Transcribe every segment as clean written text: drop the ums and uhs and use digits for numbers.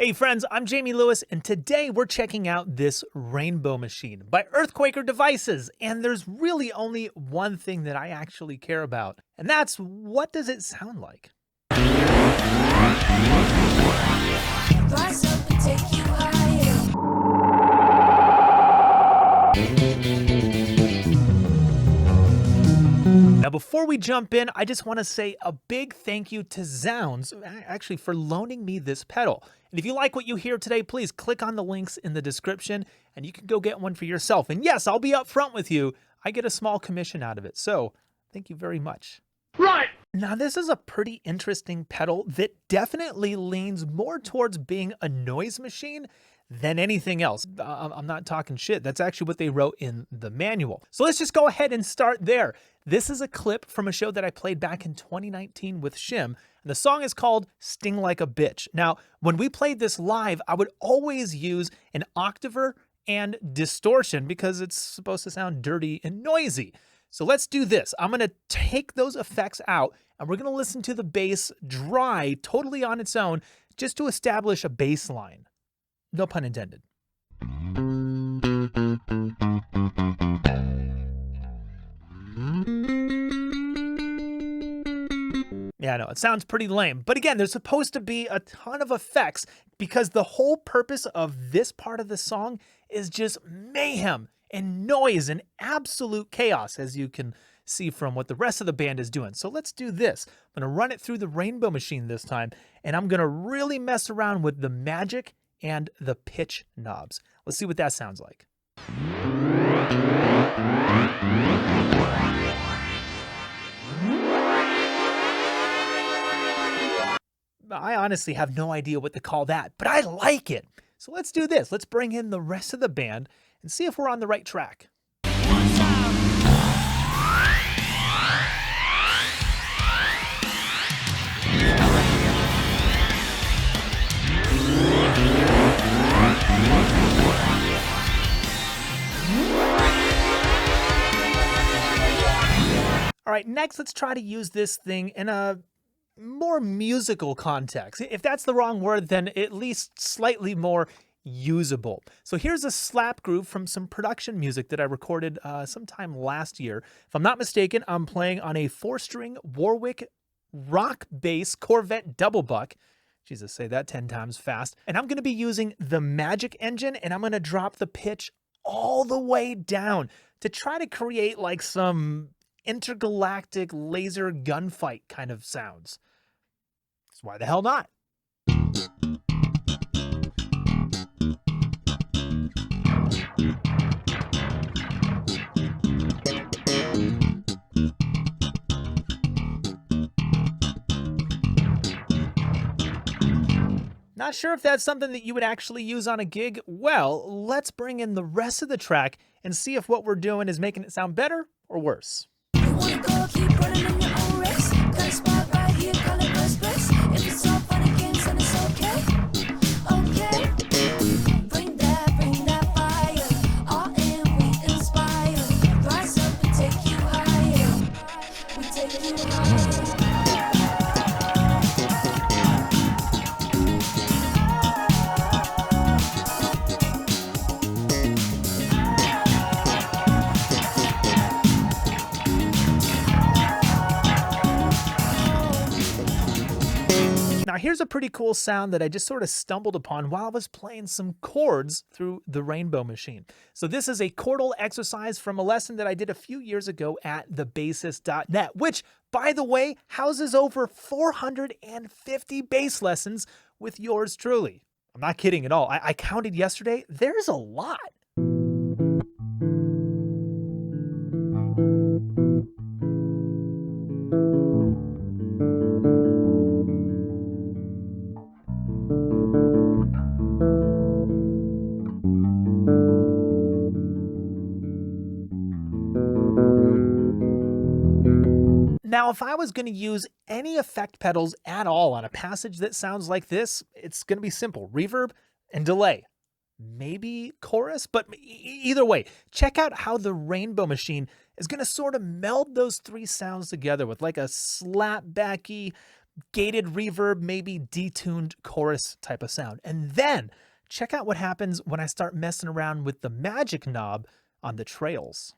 Hey friends, I'm Jayme Lewis, and today we're checking out this Rainbow Machine by EarthQuaker Devices. And there's really only one thing that I actually care about, and that's what does it sound like? Rise up and take you higher. Now, before we jump in, I just want to say a big thank you to Zounds, actually, for loaning me this pedal. And if you like what you hear today, please click on the links in the description and you can go get one for yourself. And yes, I'll be upfront with you. I get a small commission out of it. So thank you very much. Right. Now, this is a pretty interesting pedal that definitely leans more towards being a noise machine than anything else. I'm not talking shit. That's actually what they wrote in the manual. So let's just go ahead and start there. This is a clip from a show that I played back in 2019 with Shim, and the song is called Sting Like a Bitch. Now, when we played this live, I would always use an octaver and distortion because it's supposed to sound dirty and noisy. So let's do this. I'm gonna take those effects out and we're gonna listen to the bass dry, totally on its own, just to establish a bass line. No pun intended. Yeah, I know, it sounds pretty lame. But again, there's supposed to be a ton of effects because the whole purpose of this part of the song is just mayhem and noise and absolute chaos, as you can see from what the rest of the band is doing. So let's do this. I'm gonna run it through the Rainbow Machine this time, and I'm gonna really mess around with the magic and the pitch knobs. Let's see what that sounds like. I honestly have no idea what to call that, but I like it. So let's do this. Let's bring in the rest of the band and see if we're on the right track. All right, next let's try to use this thing in a more musical context. If that's the wrong word, then at least slightly more usable. So here's a slap groove from some production music that I recorded sometime last year. If I'm not mistaken, I'm playing on a 4-string Warwick rock bass Corvette double buck. Jesus, say that 10 times fast. And I'm gonna be using the Magic Engine, and I'm gonna drop the pitch all the way down to try to create like some intergalactic laser gunfight kind of sounds. So why the hell not? Not sure if that's something that you would actually use on a gig? Well, let's bring in the rest of the track and see if what we're doing is making it sound better or worse. You wanna go, keep running in your own race. Got a spot right here, call it first place. If it's all fun and games, then it's okay. Okay. Bring that fire. All in, we inspire. Rise up and take you higher. We take you higher. Now here's a pretty cool sound that I just sort of stumbled upon while I was playing some chords through the Rainbow Machine. So this is a chordal exercise from a lesson that I did a few years ago at thebassist.net, which, by the way, houses over 450 bass lessons with yours truly. I'm not kidding at all. I counted yesterday. There's a lot. Now, if I was going to use any effect pedals at all on a passage that sounds like this, it's going to be simple: reverb and delay. Maybe chorus, but either way, check out how the Rainbow Machine is going to sort of meld those three sounds together with like a slapbacky, gated reverb, maybe detuned chorus type of sound. And then check out what happens when I start messing around with the magic knob on the trails.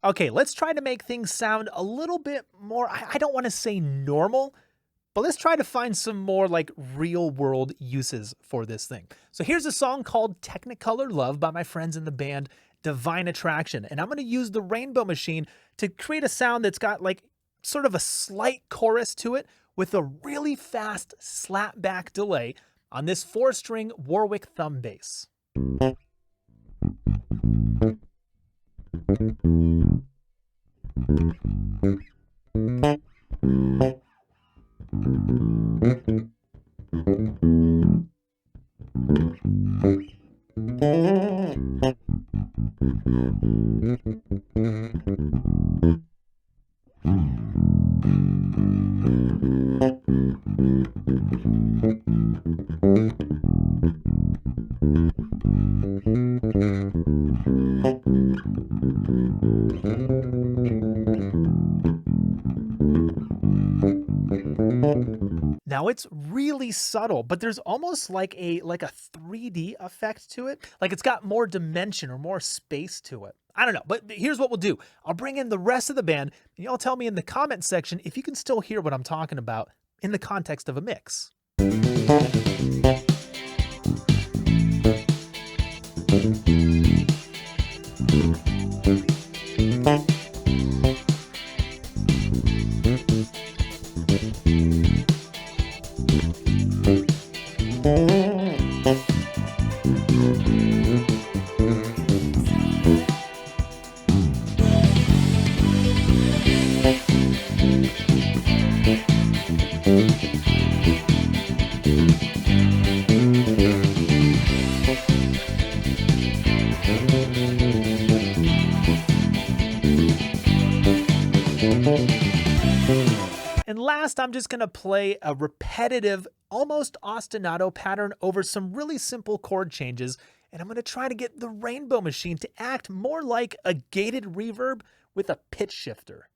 Okay, let's try to make things sound a little bit more, I don't want to say normal, but let's try to find some more like real world uses for this thing. So here's a song called Technicolor Love by my friends in the band Divine Attraction. And I'm going to use the Rainbow Machine to create a sound that's got like sort of a slight chorus to it with a really fast slapback delay on this 4-string Warwick thumb bass. Now it's really subtle, but there's almost like a 3D effect to it. Like it's got more dimension or more space to it. I don't know, but here's what we'll do. I'll bring in the rest of the band and y'all tell me in the comment section if you can still hear what I'm talking about in the context of a mix. And last, I'm just going to play a repetitive, almost ostinato pattern over some really simple chord changes, and I'm going to try to get the Rainbow Machine to act more like a gated reverb with a pitch shifter.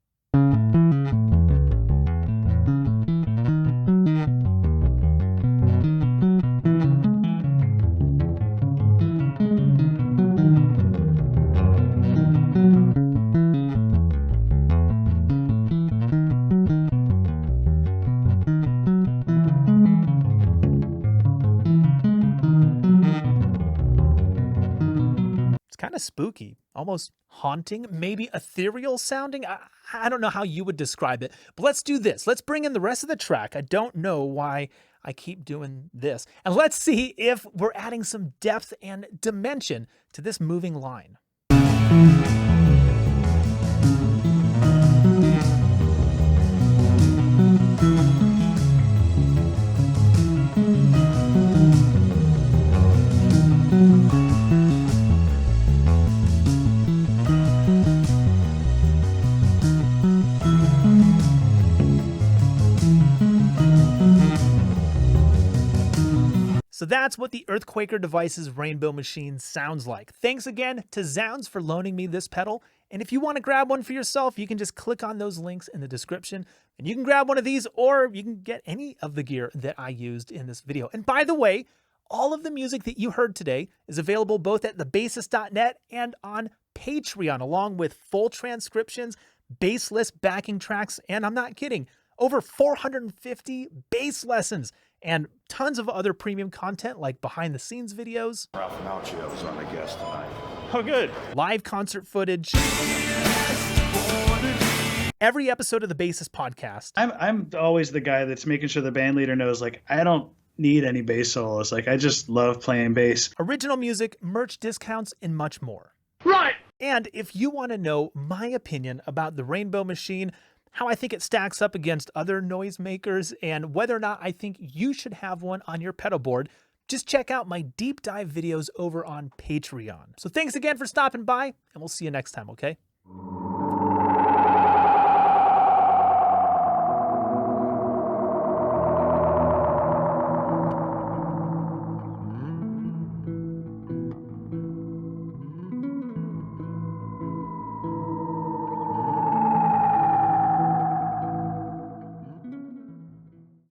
Kind of spooky, almost haunting, maybe ethereal sounding. I don't know how you would describe it, but let's do this. Let's bring in the rest of the track. I don't know why I keep doing this. And let's see if we're adding some depth and dimension to this moving line. So that's what the EarthQuaker Devices Rainbow Machine sounds like. Thanks again to Zounds for loaning me this pedal. And if you want to grab one for yourself, you can just click on those links in the description and you can grab one of these, or you can get any of the gear that I used in this video. And by the way, all of the music that you heard today is available both at thebassist.net and on Patreon, along with full transcriptions, bass list backing tracks, and I'm not kidding, over 450 bass lessons, and tons of other premium content like behind the scenes videos. Ralph Macchio was on the guest tonight. Oh, good. Live concert footage. Every episode of the Bassist podcast. I'm always the guy that's making sure the band leader knows, like, I don't need any bass solos. Like, I just love playing bass. Original music, merch discounts, and much more. And if you want to know my opinion about the Rainbow Machine, how I think it stacks up against other noisemakers, and whether or not I think you should have one on your pedal board, just check out my deep dive videos over on Patreon. So thanks again for stopping by, and we'll see you next time, okay?